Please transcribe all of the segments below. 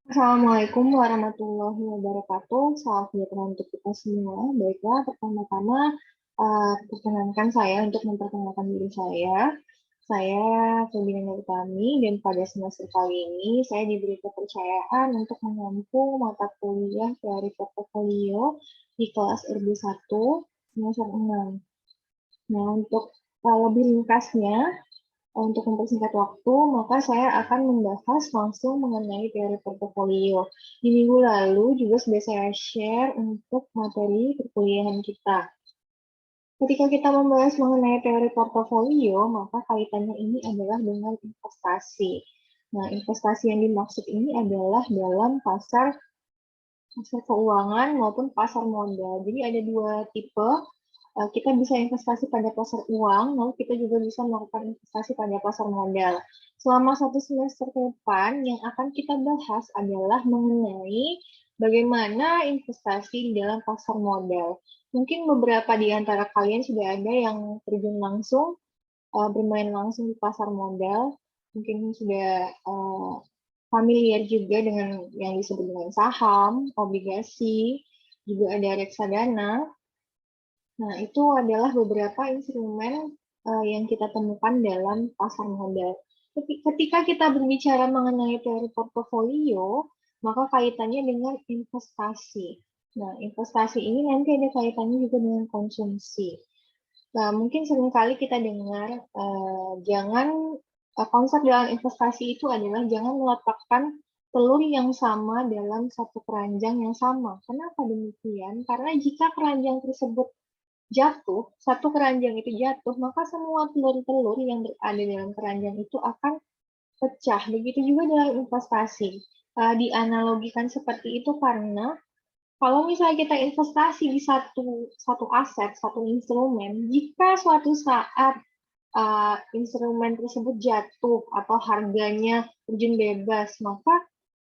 Assalamualaikum warahmatullahi wabarakatuh. Salam sejahtera untuk kita semua. Baiklah, pertama-tama perkenankan saya untuk memperkenalkan diri saya. Saya Febiana Nurtami dan pada semester kali ini saya diberi kepercayaan untuk mengampu mata kuliah teori portofolio di kelas RB1 semester 6. Nah, untuk lebih ringkasnya, untuk mempersingkat waktu, maka saya akan membahas langsung mengenai teori portofolio. Di minggu lalu juga sudah saya share untuk materi perkuliahan kita. Ketika kita membahas mengenai teori portofolio, maka kaitannya ini adalah dengan investasi. Nah, investasi yang dimaksud ini adalah dalam pasar keuangan maupun pasar modal. Jadi ada dua tipe. Kita bisa investasi pada pasar uang, lalu kita juga bisa melakukan investasi pada pasar modal. Selama satu semester ke depan, yang akan kita bahas adalah mengenai bagaimana investasi di dalam pasar modal. Mungkin beberapa di antara kalian sudah ada yang terjun langsung, bermain langsung di pasar modal, mungkin sudah familiar juga dengan yang disebut dengan saham, obligasi, juga ada reksadana. Nah, itu adalah beberapa instrumen yang kita temukan dalam pasar modal. Ketika kita berbicara mengenai teori portofolio, maka kaitannya dengan investasi. Nah, investasi ini nanti ada kaitannya juga dengan konsumsi. Nah, mungkin seringkali kita dengar, konsep dalam investasi itu adalah jangan meletakkan telur yang sama dalam satu keranjang yang sama. Kenapa demikian? Karena jika keranjang tersebut jatuh, satu keranjang itu jatuh, maka semua telur-telur yang berada dalam keranjang itu akan pecah. Begitu juga dalam investasi. Dianalogikan seperti itu karena kalau misalnya kita investasi di satu aset, satu instrumen, jika suatu saat instrumen tersebut jatuh atau harganya terjun bebas, maka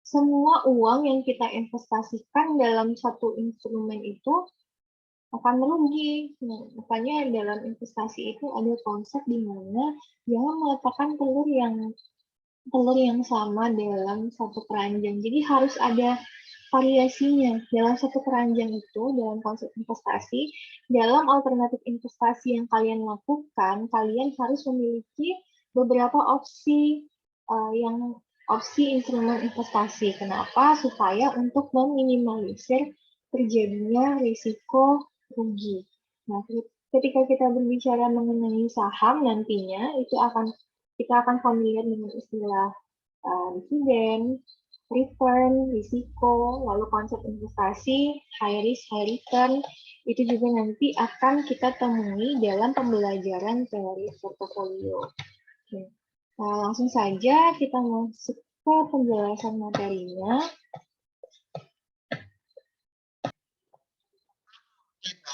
semua uang yang kita investasikan dalam satu instrumen itu akan merugi. Nah, makanya dalam investasi itu ada konsep di mana jangan meletakkan telur yang sama dalam satu keranjang. Jadi harus ada variasinya dalam satu keranjang itu dalam konsep investasi. Dalam alternatif investasi yang kalian lakukan, kalian harus memiliki beberapa opsi instrumen investasi. Kenapa? Supaya untuk meminimalisir terjadinya risiko rugi. Nah, ketika kita berbicara mengenai saham nantinya, kita akan familiar dengan istilah dividen, return, risiko, lalu konsep investasi, high risk, high return, itu juga nanti akan kita temui dalam pembelajaran teori portofolio. Oke. Nah, langsung saja kita masuk ke penjelasan materinya.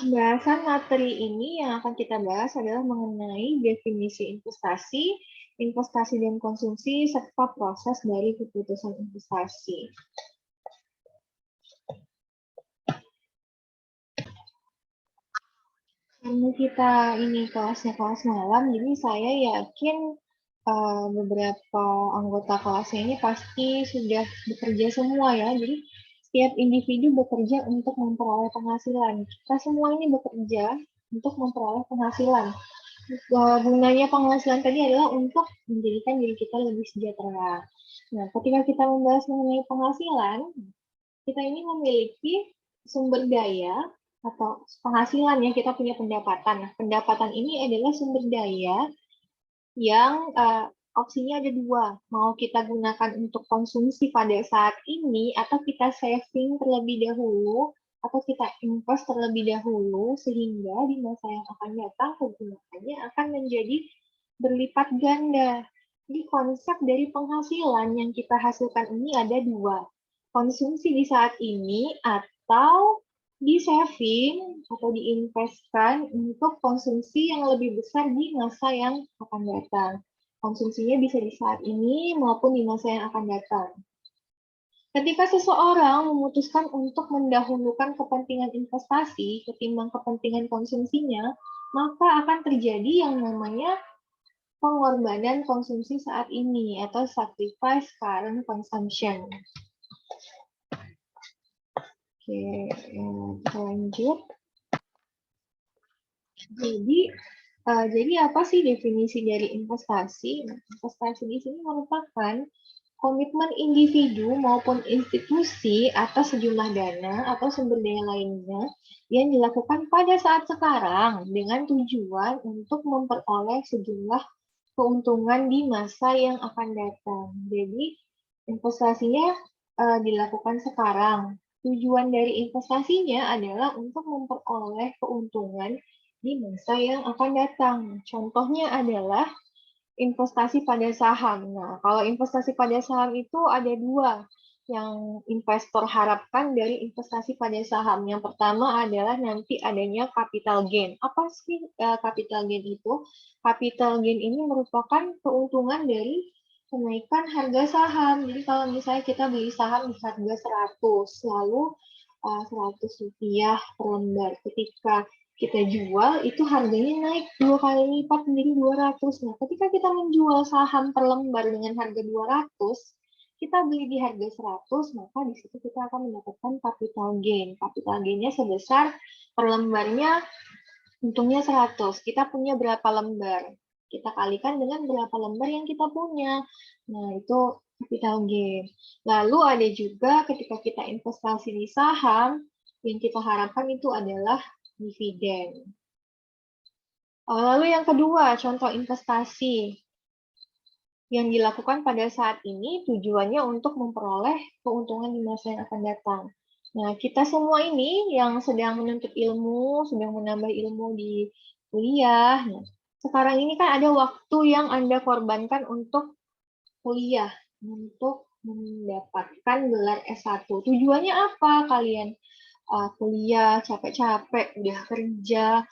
Pembahasan materi ini yang akan kita bahas adalah mengenai definisi investasi, investasi dan konsumsi, serta proses dari keputusan investasi. Karena kita ini kelasnya kelas malam, jadi saya yakin beberapa anggota kelasnya ini pasti sudah bekerja semua ya. Jadi setiap individu bekerja untuk memperoleh penghasilan. Kita semua ini bekerja untuk memperoleh penghasilan. Gunanya penghasilan tadi adalah untuk menjadikan diri kita lebih sejahtera. Nah, ketika kita membahas mengenai penghasilan, kita ini memiliki sumber daya atau penghasilan ya, kita punya pendapatan. Nah, pendapatan ini adalah sumber daya yang opsinya ada dua. Mau kita gunakan untuk konsumsi pada saat ini atau kita saving terlebih dahulu atau kita invest terlebih dahulu sehingga di masa yang akan datang kegunaannya akan menjadi berlipat ganda. Jadi konsep dari penghasilan yang kita hasilkan ini ada dua. Konsumsi di saat ini atau di saving atau diinvestkan untuk konsumsi yang lebih besar di masa yang akan datang. Konsumsinya bisa di saat ini maupun di masa yang akan datang. Ketika seseorang memutuskan untuk mendahulukan kepentingan investasi ketimbang kepentingan konsumsinya, maka akan terjadi yang namanya pengorbanan konsumsi saat ini atau sacrifice current consumption. Oke, kita lanjut. Jadi apa sih definisi dari investasi? Nah, investasi di sini merupakan komitmen individu maupun institusi atas sejumlah dana atau sumber daya lainnya yang dilakukan pada saat sekarang dengan tujuan untuk memperoleh sejumlah keuntungan di masa yang akan datang. Jadi investasinya dilakukan sekarang. Tujuan dari investasinya adalah untuk memperoleh keuntungan di masa yang akan datang. Contohnya adalah investasi pada saham. Nah, kalau investasi pada saham itu ada dua yang investor harapkan dari investasi pada saham. Yang pertama adalah nanti adanya capital gain. Apa sih capital gain itu? Capital gain ini merupakan keuntungan dari kenaikan harga saham. Jadi kalau misalnya kita beli saham di harga 100, lalu 100 rupiah per lembar. Ketika kita jual, itu harganya naik 2 kali lipat menjadi 200. Nah, ketika kita menjual saham per lembar dengan harga 200, kita beli di harga 100, maka di situ kita akan mendapatkan capital gain. Capital gain-nya sebesar per lembarnya untungnya 100. Kita punya berapa lembar? Kita kalikan dengan berapa lembar yang kita punya. Nah, itu capital gain. Lalu ada juga ketika kita investasi di saham, yang kita harapkan itu adalah dividen. Lalu yang kedua, contoh investasi yang dilakukan pada saat ini tujuannya untuk memperoleh keuntungan di masa yang akan datang. Nah, kita semua ini yang sedang menuntut ilmu, sedang menambah ilmu di kuliah. Nah, sekarang ini kan ada waktu yang Anda korbankan untuk kuliah, untuk mendapatkan gelar S1. Tujuannya apa kalian? Kuliah capek-capek, udah kerja,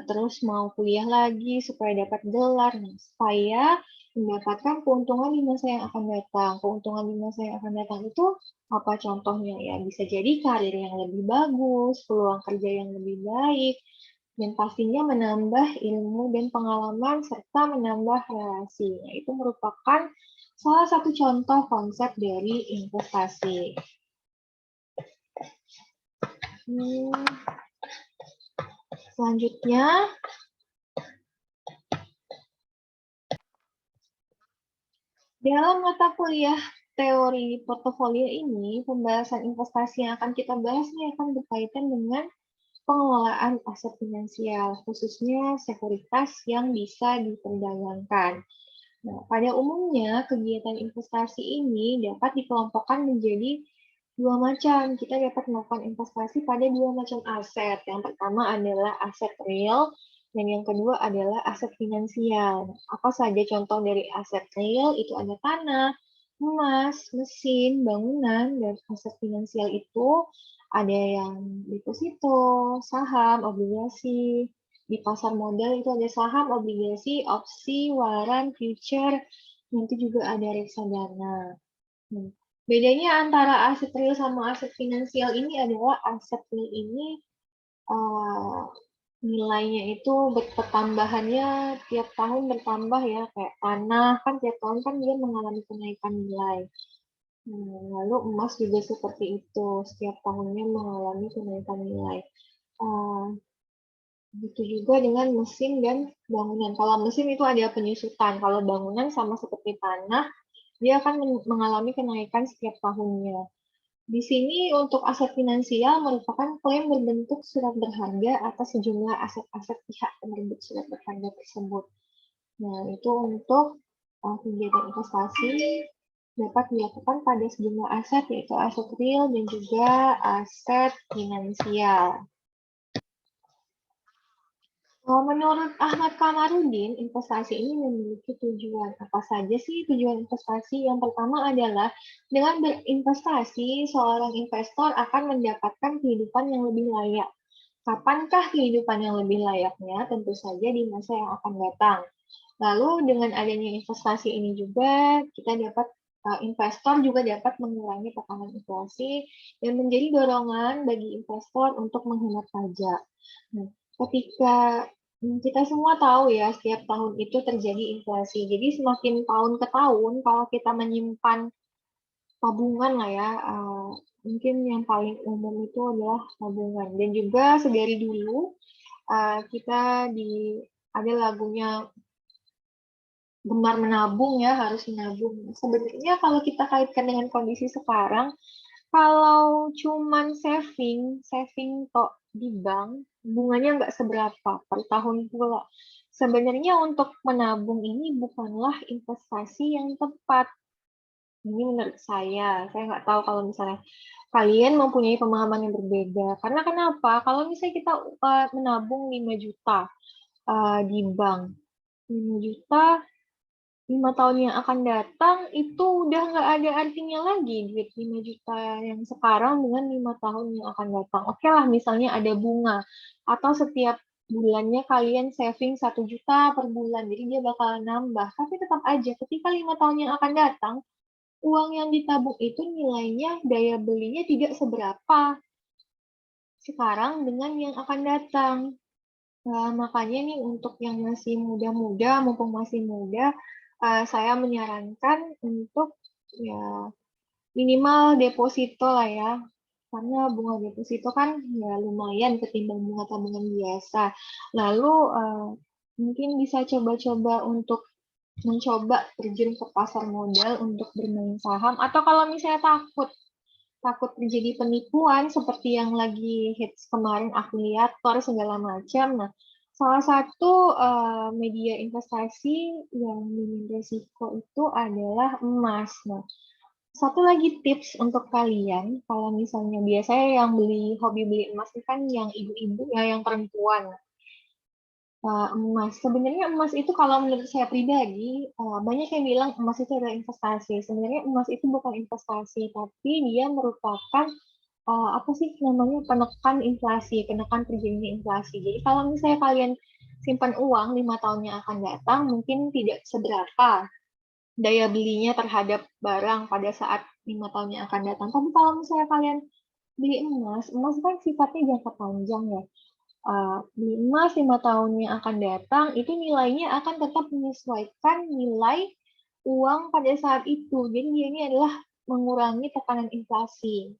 terus mau kuliah lagi supaya dapat gelar, supaya mendapatkan keuntungan di masa yang akan datang. Keuntungan di masa yang akan datang itu apa contohnya ya? Bisa jadi karir yang lebih bagus, peluang kerja yang lebih baik, dan pastinya menambah ilmu dan pengalaman serta menambah relasi. Nah, itu merupakan salah satu contoh konsep dari investasi. Selanjutnya, dalam mata kuliah teori portofolio ini, pembahasan investasi yang akan kita bahas ini akan berkaitan dengan pengelolaan aset finansial, khususnya sekuritas yang bisa diperdagangkan. Nah, pada umumnya, kegiatan investasi ini dapat dikelompokkan menjadi dua macam. Kita dapat melakukan investasi pada dua macam aset. Yang pertama adalah aset real, dan yang kedua adalah aset finansial. Apa saja contoh dari aset real? Itu ada tanah, emas, mesin, bangunan, dan aset finansial itu ada yang deposito, saham, obligasi. Di pasar modal itu ada saham, obligasi, opsi, waran, future, nanti juga ada reksadana. Bedanya antara aset real sama aset finansial ini adalah aset real ini nilainya itu pertambahannya tiap tahun bertambah ya, kayak tanah kan tiap tahun kan dia mengalami kenaikan nilai. Lalu emas juga seperti itu, setiap tahunnya mengalami kenaikan nilai. Begitu juga dengan mesin dan bangunan. Kalau mesin itu ada penyusutan, kalau bangunan sama seperti tanah, dia akan mengalami kenaikan setiap tahunnya. Di sini untuk aset finansial merupakan klaim berbentuk surat berharga atas sejumlah aset-aset pihak penerbit surat berharga tersebut. Nah, itu untuk kegiatan investasi dapat dilakukan pada sejumlah aset, yaitu aset real dan juga aset finansial. Menurut Ahmad Kamarudin, investasi ini memiliki tujuan. Apa saja sih tujuan investasi? Yang pertama adalah dengan berinvestasi, seorang investor akan mendapatkan kehidupan yang lebih layak. Kapankah kehidupan yang lebih layaknya? Tentu saja di masa yang akan datang. Lalu dengan adanya investasi ini juga, kita dapat investor juga dapat mengurangi tekanan inflasi dan menjadi dorongan bagi investor untuk menghemat pajak. Nah, ketika kita semua tahu ya, setiap tahun itu terjadi inflasi. Jadi semakin tahun ke tahun, kalau kita menyimpan tabungan lah ya, mungkin yang paling umum itu adalah tabungan. Dan juga sedari dulu kita ada lagunya gemar menabung ya, harus menabung. Sebenarnya kalau kita kaitkan dengan kondisi sekarang, kalau cuman saving kok di bank, bunganya nggak seberapa per tahun pula. Sebenarnya untuk menabung ini bukanlah investasi yang tepat. Ini menurut saya nggak tahu kalau misalnya kalian mempunyai pemahaman yang berbeda. Karena kenapa? Kalau misalnya kita menabung 5 juta di bank, 5 juta 5 tahun yang akan datang itu udah nggak ada artinya lagi duit 5 juta yang sekarang dengan 5 tahun yang akan datang. Oke lah, misalnya ada bunga atau setiap bulannya kalian saving 1 juta per bulan, jadi dia bakal nambah. Tapi tetap aja ketika 5 tahun yang akan datang, uang yang ditabung itu nilainya, daya belinya tidak seberapa sekarang dengan yang akan datang. Nah, makanya nih untuk yang masih muda-muda, mumpung masih muda, saya menyarankan untuk ya minimal deposito lah ya. Karena bunga deposito kan ya lumayan ketimbang bunga tabungan biasa. Lalu mungkin bisa coba-coba untuk mencoba terjun ke pasar modal untuk bermain saham. Atau kalau misalnya takut terjadi penipuan seperti yang lagi hits kemarin afiliator segala macam. Nah, salah satu media investasi yang minim risiko itu adalah emas. Nah, satu lagi tips untuk kalian, kalau misalnya biasanya yang hobi beli emas itu kan yang ibu-ibu ya, yang perempuan. Emas. Sebenarnya emas itu kalau menurut saya pribadi, banyak yang bilang emas itu adalah investasi. Sebenarnya emas itu bukan investasi, tapi dia merupakan apa sih namanya, penekan inflasi, penekan terjadinya inflasi. Jadi kalau misalnya kalian simpan uang 5 tahun yang akan datang, mungkin tidak seberapa daya belinya terhadap barang pada saat 5 tahun yang akan datang. Tapi kalau misalnya kalian beli emas, emas kan sifatnya jangka panjang ya. Beli emas 5 tahun yang akan datang, itu nilainya akan tetap menyesuaikan nilai uang pada saat itu. Jadi ini adalah mengurangi tekanan inflasi.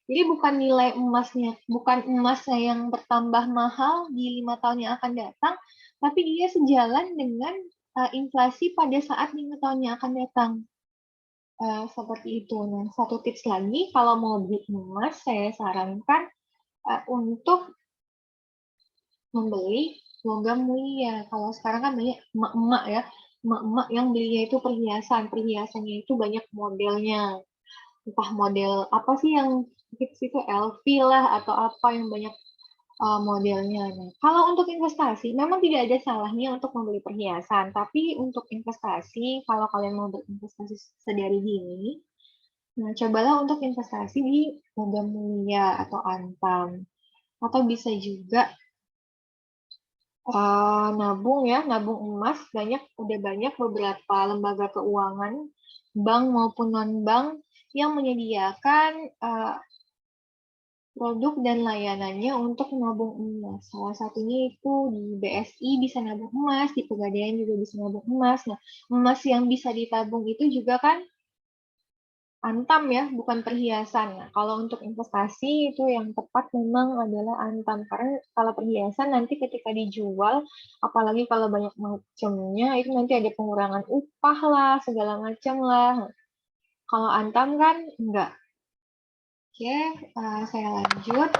Jadi bukan nilai emasnya, bukan emasnya yang bertambah mahal di 5 tahun yang akan datang, tapi dia sejalan dengan inflasi pada saat 5 tahun yang akan datang. Seperti itu. Nah, satu tips lagi, kalau mau beli emas, saya sarankan untuk membeli logam mulia. Kalau sekarang kan banyak emak-emak ya, emak-emak yang belinya itu perhiasan. Perhiasannya itu banyak modelnya. Entah model apa sih yang hits itu LV lah atau apa yang banyak modelnya. Nah, kalau untuk investasi, memang tidak ada salahnya untuk membeli perhiasan. Tapi untuk investasi, kalau kalian mau berinvestasi sedari dini, nah cobalah untuk investasi di logam mulia atau antam. Atau bisa juga nabung ya, nabung emas. Udah banyak beberapa lembaga keuangan, bank maupun non-bank, yang menyediakan produk dan layanannya untuk menabung emas. Salah satunya itu di BSI bisa nabung emas, di Pegadaian juga bisa nabung emas. Nah, emas yang bisa ditabung itu juga kan antam ya, bukan perhiasan. Nah, kalau untuk investasi itu yang tepat memang adalah antam. Karena kalau perhiasan nanti ketika dijual, apalagi kalau banyak macamnya, itu nanti ada pengurangan upah lah, segala macam lah. Kalau antam kan enggak. Oke, saya lanjut.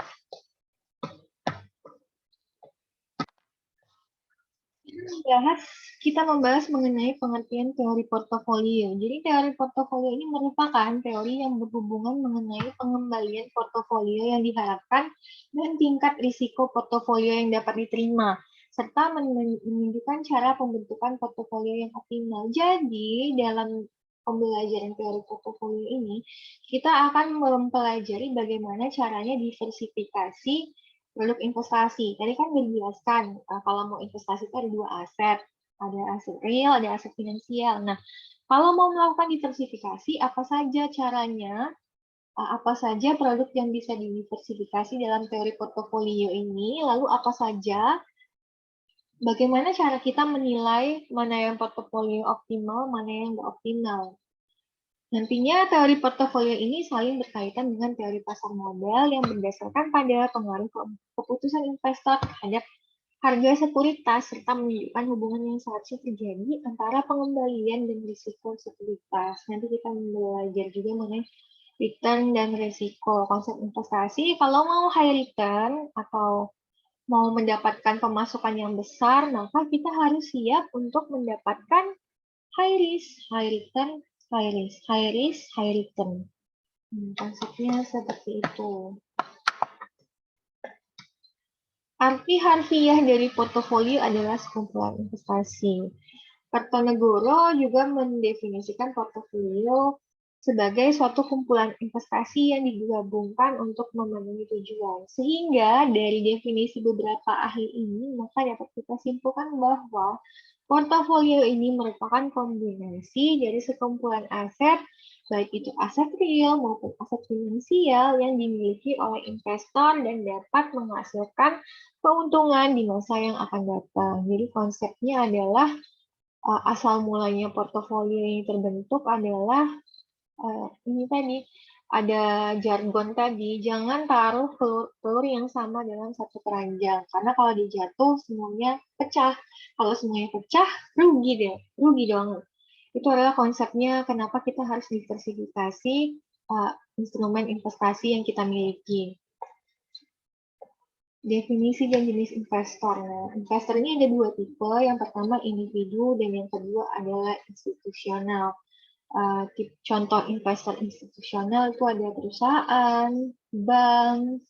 Kita membahas mengenai pengertian teori portofolio. Jadi teori portofolio ini merupakan teori yang berhubungan mengenai pengembalian portofolio yang diharapkan dan tingkat risiko portofolio yang dapat diterima, serta menunjukkan cara pembentukan portofolio yang optimal. Jadi dalam pembelajaran teori portofolio ini, kita akan mempelajari bagaimana caranya diversifikasi produk investasi. Tadi kan udah dijelaskan, kalau mau investasi itu ada 2 aset. Ada aset real, ada aset finansial. Nah, kalau mau melakukan diversifikasi, apa saja caranya? Apa saja produk yang bisa diversifikasi dalam teori portofolio ini? Lalu apa saja? Bagaimana cara kita menilai mana yang portofolio optimal, mana yang nggak optimal? Nantinya teori portofolio ini saling berkaitan dengan teori pasar modal yang berdasarkan pada pengaruh keputusan investor terhadap harga sekuritas serta menunjukkan hubungan yang seharusnya terjadi antara pengembalian dan risiko sekuritas. Nanti kita belajar juga mengenai return dan risiko. Konsep investasi, kalau mau high return atau mau mendapatkan pemasukan yang besar, maka kita harus siap untuk mendapatkan high risk, high return, high risk, high risk, high return. Konsepnya seperti itu. Arti harfiah dari portofolio adalah sekumpulan investasi. Kertonegoro juga mendefinisikan portofolio sebagai suatu kumpulan investasi yang digabungkan untuk memenuhi tujuan. Sehingga dari definisi beberapa ahli ini, maka dapat kita simpulkan bahwa portofolio ini merupakan kombinasi dari sekumpulan aset, baik itu aset real maupun aset finansial yang dimiliki oleh investor dan dapat menghasilkan keuntungan di masa yang akan datang. Jadi konsepnya adalah asal mulanya portofolio ini terbentuk adalah ini tadi ada jargon tadi, jangan taruh telur yang sama dalam satu keranjang karena kalau dijatuh semuanya pecah. Kalau semuanya pecah, rugi dong. Itu adalah konsepnya kenapa kita harus diversifikasi instrumen investasi yang kita miliki. Definisi dan jenis investor. Nah, investor ini ada dua tipe. Yang pertama individu dan yang kedua adalah institusional. Contoh investor institusional itu ada perusahaan, bank.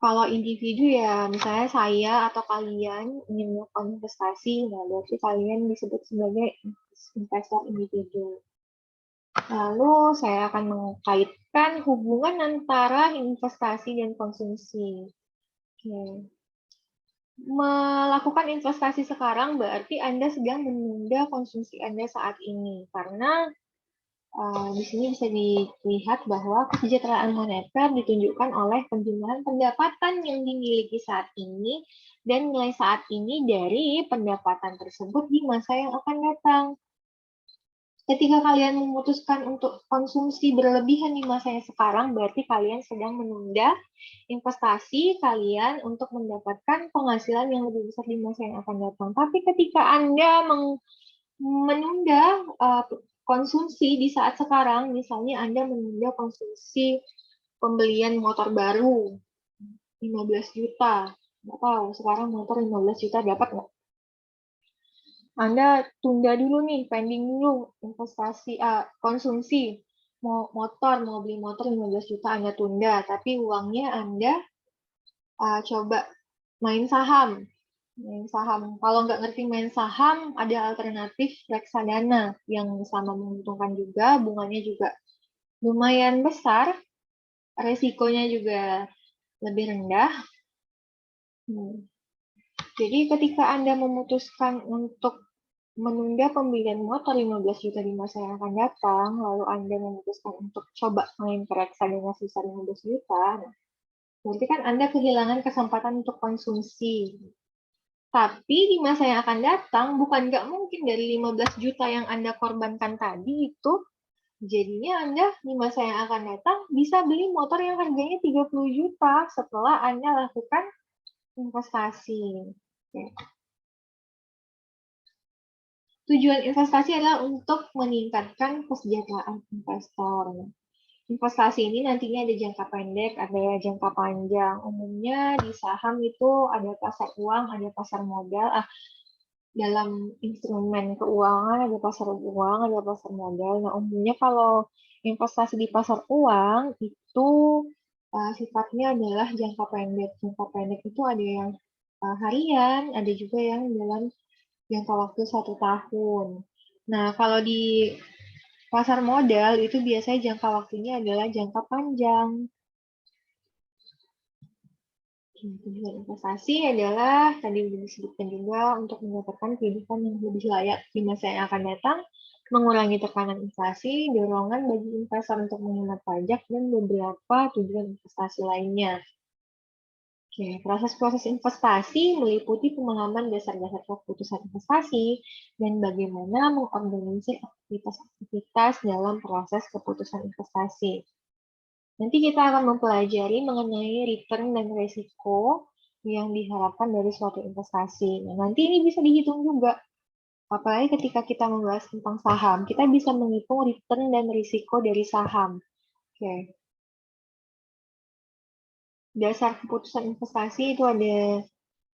Kalau individu ya misalnya saya atau kalian ingin melakukan investasi, nah berarti kalian disebut sebagai investor individu. Lalu saya akan mengkaitkan hubungan antara investasi dan konsumsi. Oke. Melakukan investasi sekarang berarti Anda sedang menunda konsumsi Anda saat ini. Karena di sini bisa dilihat bahwa kesejahteraan moneter ditunjukkan oleh penjumlahan pendapatan yang dimiliki saat ini dan nilai saat ini dari pendapatan tersebut di masa yang akan datang. Ketika kalian memutuskan untuk konsumsi berlebihan di masa yang sekarang, berarti kalian sedang menunda investasi kalian untuk mendapatkan penghasilan yang lebih besar di masa yang akan datang. Tapi ketika Anda menunda konsumsi di saat sekarang, misalnya Anda menunda konsumsi pembelian motor baru, 15 juta. Nggak tahu, sekarang motor 15 juta dapat nggak? Anda tunda dulu nih, pending dulu investasi, konsumsi. Mau beli motor 15 juta Anda tunda, tapi uangnya Anda coba main saham. Kalau nggak ngerti main saham, ada alternatif reksadana yang sama menguntungkan juga, bunganya juga lumayan besar, resikonya juga lebih rendah. Jadi ketika Anda memutuskan untuk menunda pembelian motor 15 juta di masa yang akan datang, lalu Anda memutuskan untuk coba main ke reksadana sebesar 15 juta, berarti kan Anda kehilangan kesempatan untuk konsumsi. Tapi di masa yang akan datang, bukan nggak mungkin dari 15 juta yang Anda korbankan tadi itu, jadinya Anda di masa yang akan datang bisa beli motor yang harganya 30 juta setelah Anda lakukan investasi. Oke. Tujuan investasi adalah untuk meningkatkan kesejahteraan investor. Investasi ini nantinya ada jangka pendek, ada jangka panjang. Umumnya di saham itu ada pasar uang, ada pasar modal. Dalam instrumen keuangan ada pasar uang, ada pasar modal. Nah, umumnya kalau investasi di pasar uang itu sifatnya adalah jangka pendek. Jangka pendek itu ada yang harian, ada juga yang dalam jangka waktu 1 tahun. Nah, kalau di pasar modal itu biasanya jangka waktunya adalah jangka panjang. Tujuan investasi adalah tadi sudah disebutkan juga untuk mendapatkan kehidupan yang lebih layak di masa yang akan datang, mengurangi tekanan inflasi, dorongan bagi investor untuk menghemat pajak, dan beberapa tujuan investasi lainnya. Oke, proses-proses investasi meliputi pemahaman dasar-dasar keputusan investasi dan bagaimana mengorganisir aktivitas-aktivitas dalam proses keputusan investasi. Nanti kita akan mempelajari mengenai return dan risiko yang diharapkan dari suatu investasi. Nah, nanti ini bisa dihitung juga. Apalagi ketika kita membahas tentang saham, kita bisa menghitung return dan risiko dari saham. Oke. Dasar keputusan investasi itu ada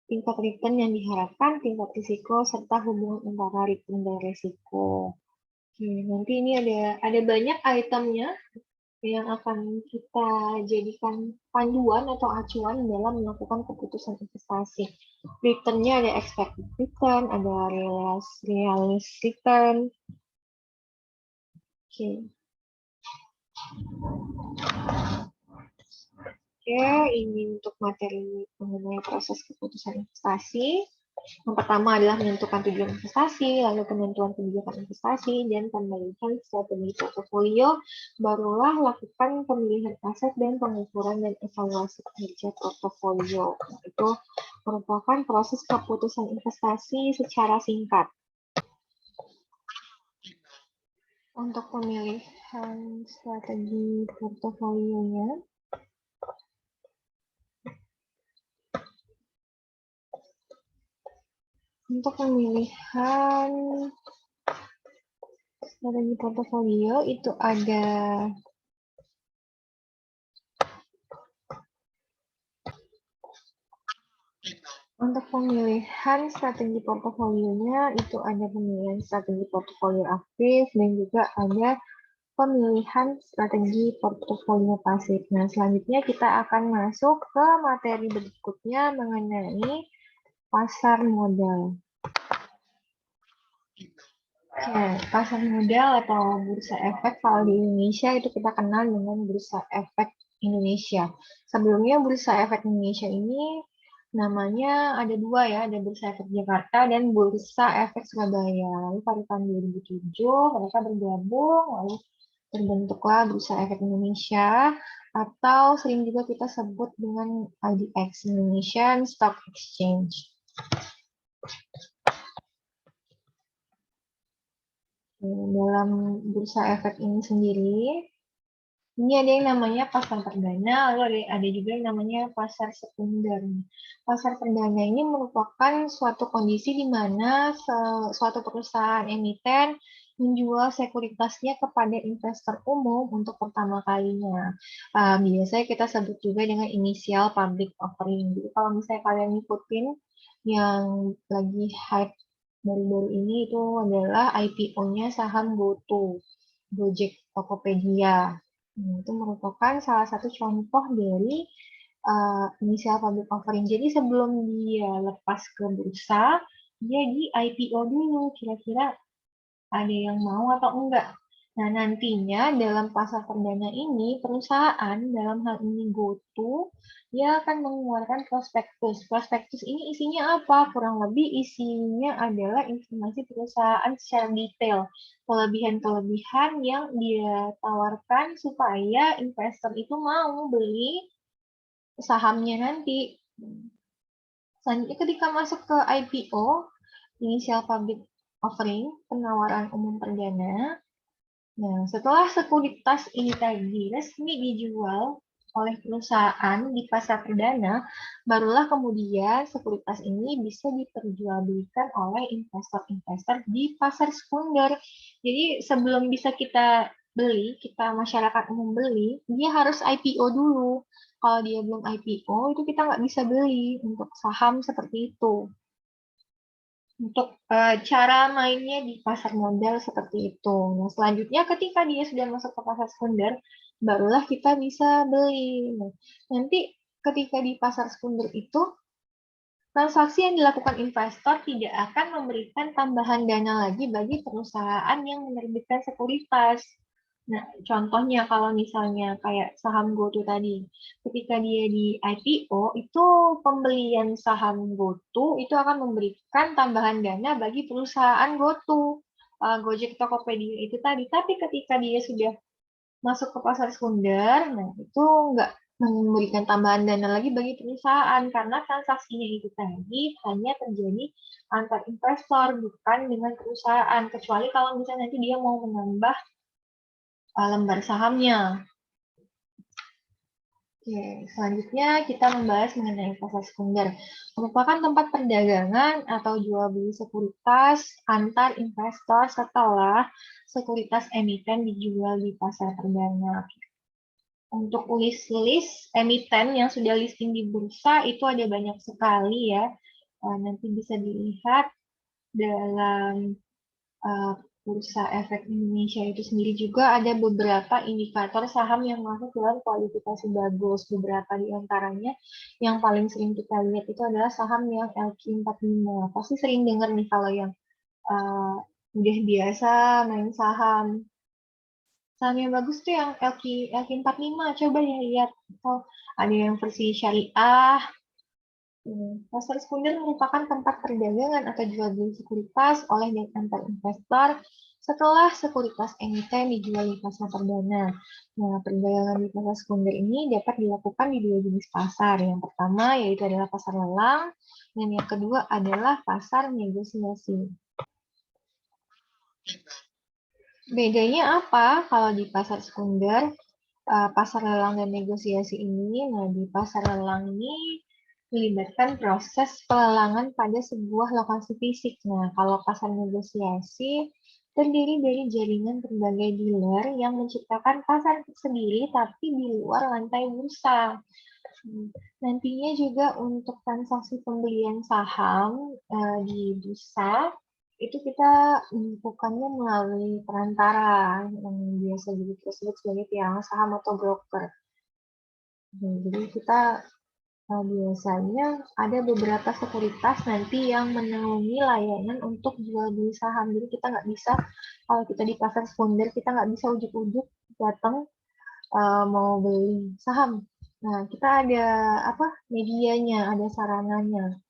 tingkat return yang diharapkan, tingkat risiko, serta hubungan antara return dan risiko. Oke, nanti ini ada banyak itemnya yang akan kita jadikan panduan atau acuan dalam melakukan keputusan investasi. Return-nya ada expected return, ada realized return. Oke. Oke, ini untuk materi mengenai proses keputusan investasi. Yang pertama adalah menentukan tujuan investasi, lalu penentuan kebijakan investasi, dan pemilihan strategi portofolio. Barulah lakukan pemilihan aset dan pengukuran dan evaluasi kinerja portofolio. Itu merupakan proses keputusan investasi secara singkat. Untuk pemilihan strategi portofolionya, untuk pemilihan strategi portofolio itu ada untuk pemilihan strategi portofolionya itu ada pemilihan strategi portofolio aktif dan juga ada pemilihan strategi portofolio pasif. Nah, selanjutnya kita akan masuk ke materi berikutnya mengenai pasar modal. Nah, pasar modal atau bursa efek kalau di Indonesia itu kita kenal dengan bursa efek Indonesia. Sebelumnya bursa efek Indonesia ini namanya ada dua ya, ada bursa efek Jakarta dan bursa efek Surabaya. Lalu pada tahun 2007 mereka bergabung, lalu terbentuklah bursa efek Indonesia atau sering juga kita sebut dengan IDX, Indonesian Stock Exchange. Dalam bursa efek ini sendiri, ini ada yang namanya pasar perdana, lalu ada juga yang namanya pasar sekunder. Pasar perdana ini merupakan suatu kondisi di mana suatu perusahaan emiten menjual sekuritasnya kepada investor umum untuk pertama kalinya. Biasanya kita sebut juga dengan initial public offering. Jadi kalau misalnya kalian ngikutin yang lagi hype baru-baru ini itu adalah IPO-nya saham GoTo, Gojek Tokopedia. Itu merupakan salah satu contoh dari initial public offering. Jadi sebelum dia lepas ke bursa, dia di IPO dulu, kira-kira ada yang mau atau enggak. Nah, nantinya dalam pasar perdana ini, perusahaan dalam hal ini GoTo, dia akan mengeluarkan prospektus. Prospektus ini isinya apa? Kurang lebih isinya adalah informasi perusahaan secara detail. Kelebihan-kelebihan yang dia tawarkan supaya investor itu mau beli sahamnya nanti. Selanjutnya ketika masuk ke IPO, Initial Public Offering, penawaran umum perdana. Nah, setelah sekuritas ini tadi resmi dijual oleh perusahaan di pasar perdana, barulah kemudian sekuritas ini bisa diperjualbelikan oleh investor-investor di pasar sekunder. Jadi sebelum bisa kita beli, kita masyarakat umum beli, dia harus IPO dulu. Kalau dia belum IPO, itu kita nggak bisa beli untuk saham seperti itu. Untuk cara mainnya di pasar modal seperti itu. Nah, selanjutnya ketika dia sudah masuk ke pasar sekunder, barulah kita bisa beli. Nah, nanti ketika di pasar sekunder itu, transaksi yang dilakukan investor tidak akan memberikan tambahan dana lagi bagi perusahaan yang menerbitkan sekuritas. Nah, contohnya kalau misalnya kayak saham GoTo tadi, ketika dia di IPO, itu pembelian saham GoTo itu akan memberikan tambahan dana bagi perusahaan GoTo, Gojek Tokopedia itu tadi. Tapi ketika dia sudah masuk ke pasar sekunder, nah itu memberikan tambahan dana lagi bagi perusahaan karena transaksinya itu tadi hanya terjadi antar investor bukan dengan perusahaan, kecuali kalau misalnya nanti dia mau menambah lembar sahamnya. Oke, selanjutnya kita membahas mengenai pasar sekunder. Merupakan tempat perdagangan atau jual beli sekuritas antar investor setelah sekuritas emiten dijual di pasar perdana. Untuk list-list emiten yang sudah listing di bursa itu ada banyak sekali ya. Nanti bisa dilihat dalam Bursa Efek Indonesia itu sendiri juga ada beberapa indikator saham yang masuk dalam kualifikasi bagus. Beberapa di antaranya yang paling sering kita lihat itu adalah saham yang LQ45. Pasti sering dengar nih kalau yang udah biasa main saham. Saham yang bagus tuh yang LQ45. Coba ya lihat. Oh, ada yang versi syariah. Pasar sekunder merupakan tempat perdagangan atau jual beli sekuritas oleh dan antar investor setelah sekuritas emiten dijual di pasar perdana. Nah, perdagangan di pasar sekunder ini dapat dilakukan di dua jenis pasar. Yang pertama yaitu adalah pasar lelang, dan yang kedua adalah pasar negosiasi. Bedanya apa kalau di pasar sekunder, pasar lelang dan negosiasi ini? Nah, di pasar lelang ini melibatkan proses pelelangan pada sebuah lokasi fisik. Nah, kalau pasar negosiasi terdiri dari jaringan berbagai dealer yang menciptakan pasar sendiri tapi di luar lantai bursa. Nantinya juga untuk transaksi pembelian saham di bursa itu kita melakukannya melalui perantara yang biasa disebut sebagai pialang saham atau broker. Jadi kita biasanya ada beberapa sekuritas nanti yang menaungi layanan untuk jual beli saham. Jadi kita nggak bisa, kalau kita di pasar sekunder, kita nggak bisa ujuk-ujuk datang mau beli saham. Nah, kita ada apa medianya, ada sarananya,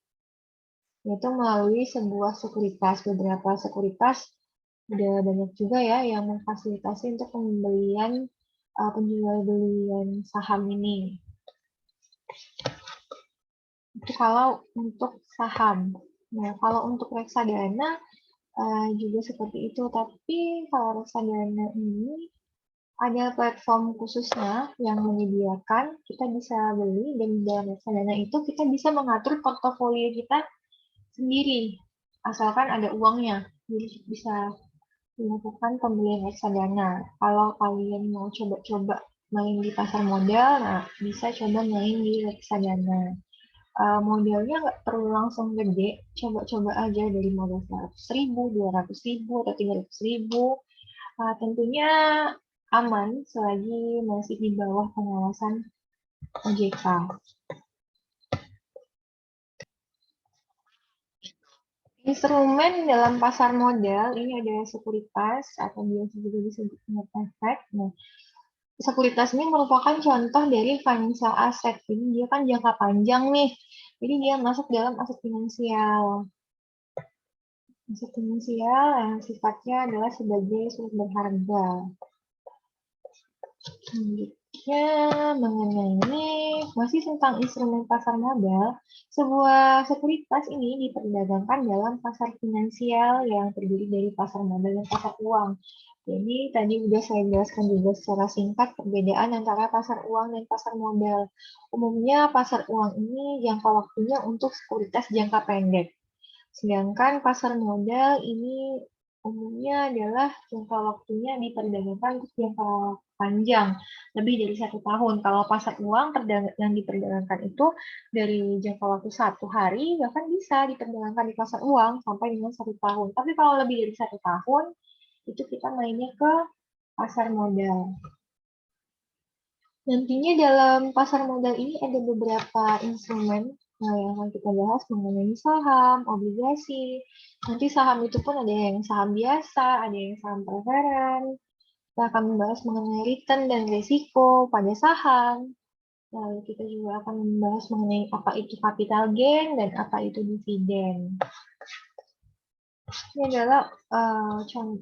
yaitu melalui sebuah sekuritas. Beberapa sekuritas udah banyak juga ya yang memfasilitasi untuk pembelian penjual belian saham ini. Itu kalau untuk saham. Nah, kalau untuk reksadana juga seperti itu. Tapi kalau reksadana ini ada platform khususnya yang menyediakan kita bisa beli, dan di dalam reksadana itu kita bisa mengatur portofolio kita sendiri asalkan ada uangnya. Jadi bisa dilakukan pembelian reksadana. Kalau kalian mau coba-coba main di pasar modal, nah bisa coba main di reksadana. Modalnya nggak perlu langsung gede, coba-coba aja dari modal 100.000, 200.000, atau 300.000. Tentunya aman selagi masih di bawah pengawasan OJK. Instrumen dalam pasar modal ini ada sekuritas atau biasa juga disebut net effect. Nah, sekuritas ini merupakan contoh dari financial asset. Jadi dia kan jangka panjang nih. Jadi dia masuk dalam aset finansial. Aset finansial yang sifatnya adalah sebagai surat berharga. Selanjutnya mengenai masih tentang instrumen pasar modal, sebuah sekuritas ini diperdagangkan dalam pasar finansial yang terdiri dari pasar modal dan pasar uang. Jadi tadi sudah saya jelaskan juga secara singkat perbedaan antara pasar uang dan pasar modal. Umumnya pasar uang ini jangka waktunya untuk sekuritas jangka pendek. Sedangkan pasar modal ini umumnya adalah jangka waktunya diperdagangkan untuk jangka panjang, lebih dari 1 tahun. Kalau pasar uang yang diperdagangkan itu dari jangka waktu 1 hari, bahkan bisa diperdagangkan di pasar uang sampai dengan 1 tahun. Tapi kalau lebih dari 1 tahun, itu kita mainnya ke pasar modal. Nantinya dalam pasar modal ini ada beberapa instrumen yang akan kita bahas mengenai saham, obligasi. Nanti saham itu pun ada yang saham biasa, ada yang saham preferen. Kita akan membahas mengenai return dan risiko pada saham. Lalu kita juga akan membahas mengenai apa itu capital gain dan apa itu dividen. Ini adalah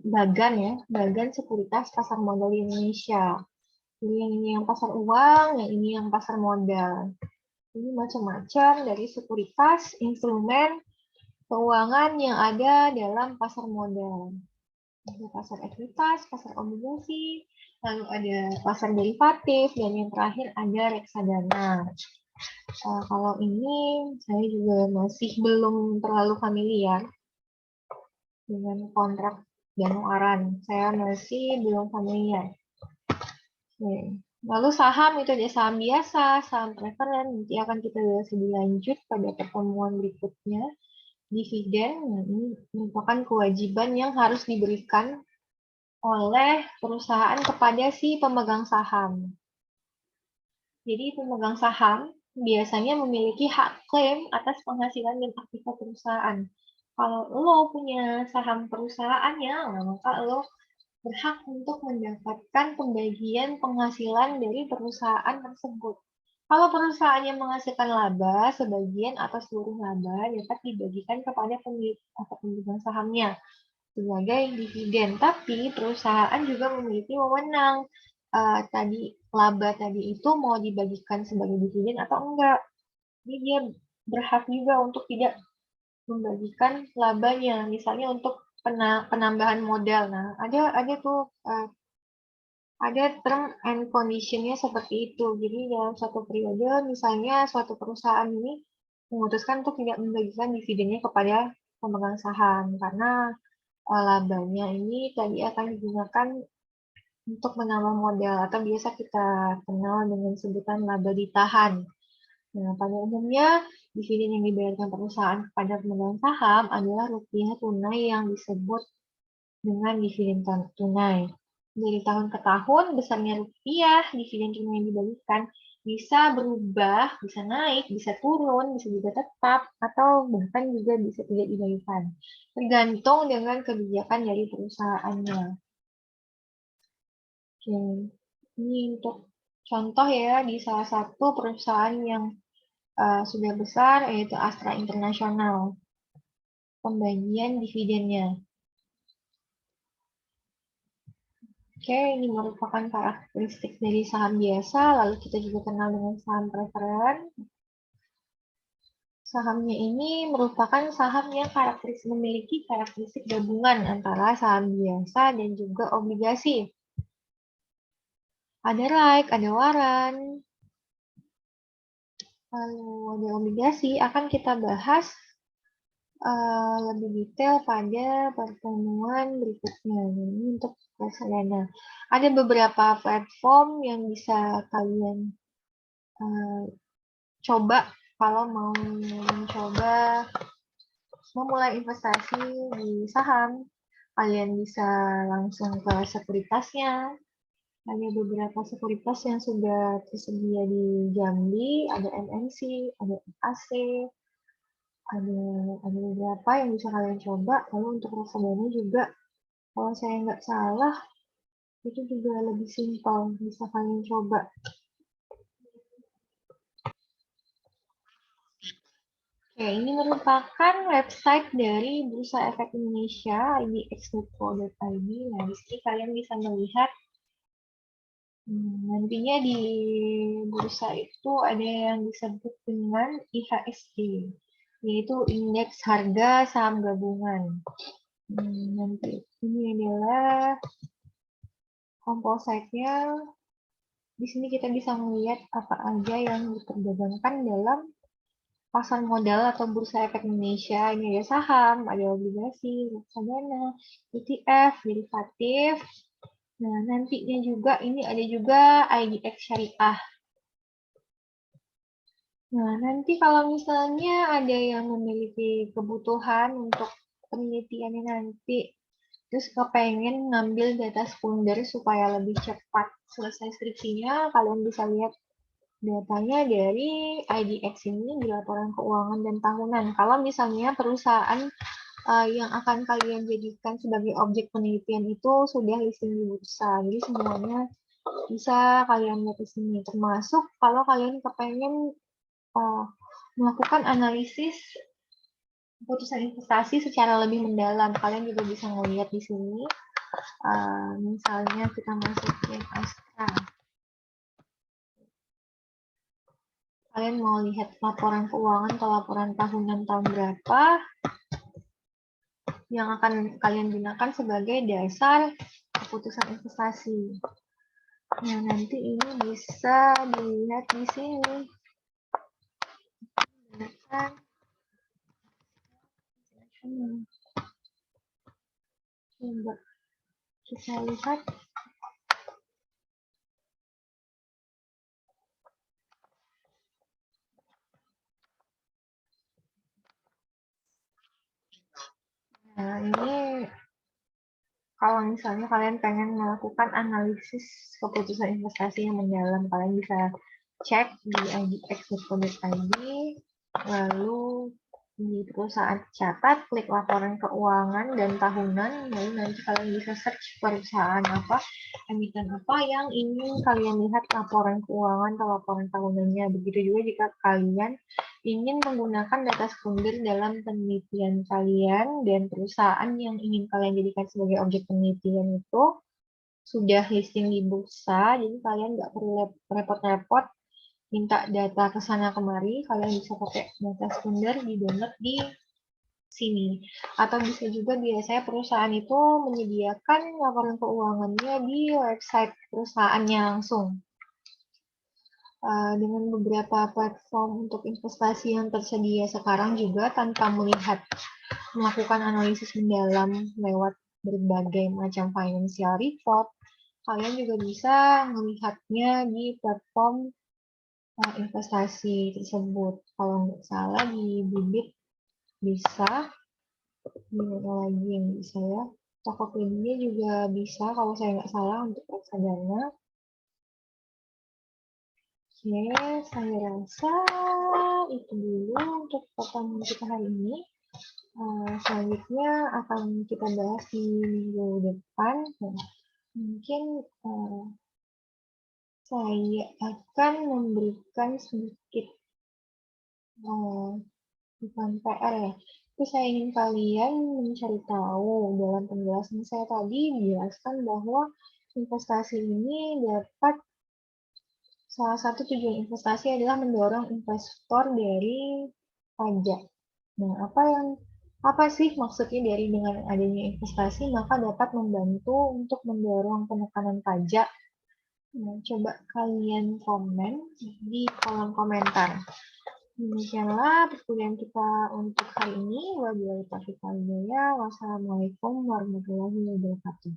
bagan ya, bagan sekuritas pasar modal di Indonesia. Jadi yang ini yang pasar uang, yang ini yang pasar modal. Ini macam-macam dari sekuritas, instrumen, keuangan yang ada dalam pasar modal. Ada pasar ekuitas, pasar obligasi, lalu ada pasar derivatif, dan yang terakhir ada reksadana. Kalau ini saya juga masih belum terlalu familiar dengan kontrak Januaran. Saya masih belum familiar. Lalu saham itu ada saham biasa, saham preferen, nanti akan kita bahas lebih lanjut pada pertemuan berikutnya. Dividen, ini merupakan kewajiban yang harus diberikan oleh perusahaan kepada si pemegang saham. Jadi pemegang saham biasanya memiliki hak klaim atas penghasilan dan aktiva perusahaan. Kalau lo punya saham perusahaannya, maka lo berhak untuk mendapatkan pembagian penghasilan dari perusahaan tersebut. Kalau perusahaan yang menghasilkan laba, sebagian atau seluruh laba dapat dibagikan kepada pemilik atau pemegang sahamnya sebagai dividen. Tapi perusahaan juga memiliki wewenang tadi laba tadi itu mau dibagikan sebagai dividen atau enggak. Jadi dia berhak juga untuk tidak membagikan labanya, misalnya untuk penambahan modal. Nah, ada tuh ada term and condition-nya seperti itu. Jadi dalam suatu periode, misalnya suatu perusahaan ini memutuskan untuk tidak membagikan dividennya kepada pemegang saham karena labanya ini tadi akan digunakan untuk menambah modal atau biasa kita kenal dengan sebutan laba ditahan. Nah, pada umumnya dividen yang dibayarkan perusahaan kepada pemegang saham adalah rupiah tunai yang disebut dengan dividen tunai. Dari tahun ke tahun, besarnya rupiah, dividen tunai yang dibagikan bisa berubah, bisa naik, bisa turun, bisa juga tetap, atau bahkan juga bisa tidak dibagikan. Tergantung dengan kebijakan dari perusahaannya. Oke, ini untuk contoh ya di salah satu perusahaan yang sudah besar, yaitu Astra International. Pembagian dividennya. Oke, ini merupakan karakteristik dari saham biasa, lalu kita juga kenal dengan saham preferen. Sahamnya ini merupakan saham yang memiliki karakteristik gabungan antara saham biasa dan juga obligasi. Ada like, ada waran, lalu ada obligasi, akan kita bahas lebih detail pada pertemuan berikutnya. Ini untuk reksadana. Ada beberapa platform yang bisa kalian coba kalau mau mencoba memulai investasi di saham. Kalian bisa langsung ke sekuritasnya. Ada beberapa sekuritas yang sudah tersedia di Jambi, ada MNC, ada FAC, ada beberapa yang bisa kalian coba. Lalu untuk reksadana juga, kalau saya nggak salah, itu juga lebih simpel, bisa kalian coba. Oke, ini merupakan website dari Bursa Efek Indonesia, idx.co.id. Nah, di sini kalian bisa melihat nantinya di bursa itu ada yang disebut dengan IHSG, yaitu Indeks Harga Saham Gabungan. Nanti ini adalah kompositnya. Di sini kita bisa melihat apa aja yang diperdagangkan dalam pasar modal atau bursa efek Indonesia. Ini ada saham, ada obligasi, reksadana, ETF, derivatif. Nah, nantinya juga ini ada juga IDX Syariah. Nah, nanti kalau misalnya ada yang memiliki kebutuhan untuk penelitiannya nanti, terus kepengen ngambil data sekunder supaya lebih cepat selesai skripsinya, kalian bisa lihat datanya dari IDX ini di laporan keuangan dan tahunan. Kalau misalnya perusahaan yang akan kalian jadikan sebagai objek penelitian itu sudah listing di bursa, jadi semuanya bisa kalian lihat di sini. Termasuk kalau kalian kepengen melakukan analisis keputusan investasi secara lebih mendalam, kalian juga bisa melihat di sini. Misalnya kita masukin Astra. Kalian mau lihat laporan keuangan atau laporan tahunan tahun berapa yang akan kalian gunakan sebagai dasar keputusan investasi. Nah, nanti ini bisa dilihat di sini. Gunakan coba kita lihat. Nah, ini kalau misalnya kalian pengen melakukan analisis keputusan investasi yang mendalam, kalian bisa cek di idx.co.id, lalu di perusahaan catat, klik laporan keuangan dan tahunan, lalu nanti kalian bisa search perusahaan apa, emiten apa yang ingin kalian lihat laporan keuangan atau laporan tahunannya. Begitu juga jika kalian ingin menggunakan data sekunder dalam penelitian kalian dan perusahaan yang ingin kalian jadikan sebagai objek penelitian itu sudah listing di bursa, jadi kalian nggak perlu repot-repot minta data ke sana kemari, kalian bisa pakai data sekunder di download di sini. Atau bisa juga biasanya perusahaan itu menyediakan laporan keuangannya di website perusahaannya langsung. Dengan beberapa platform untuk investasi yang tersedia sekarang juga tanpa melakukan analisis mendalam lewat berbagai macam financial report, kalian juga bisa melihatnya di platform investasi tersebut. Kalau nggak salah di Bibit bisa, di mana lagi yang bisa ya. Tokopedia juga bisa kalau saya nggak salah untuk reksadana. Oke, saya rasa itu dulu untuk pertemuan kita hari ini. Selanjutnya akan kita bahas di minggu depan. Mungkin saya akan memberikan sedikit bukan PR ya. Tapi saya ingin kalian mencari tahu dalam penjelasan saya tadi dijelaskan bahwa investasi ini dapat salah satu tujuan investasi adalah mendorong investor dari pajak. Nah, apa sih maksudnya dari dengan adanya investasi maka dapat membantu untuk mendorong penekanan pajak? Nah, coba kalian komen di kolom komentar. Demikianlah perkuliahan kita untuk hari ini. Wabillahi taufiq wal hidayah. Wassalamualaikum warahmatullahi wabarakatuh.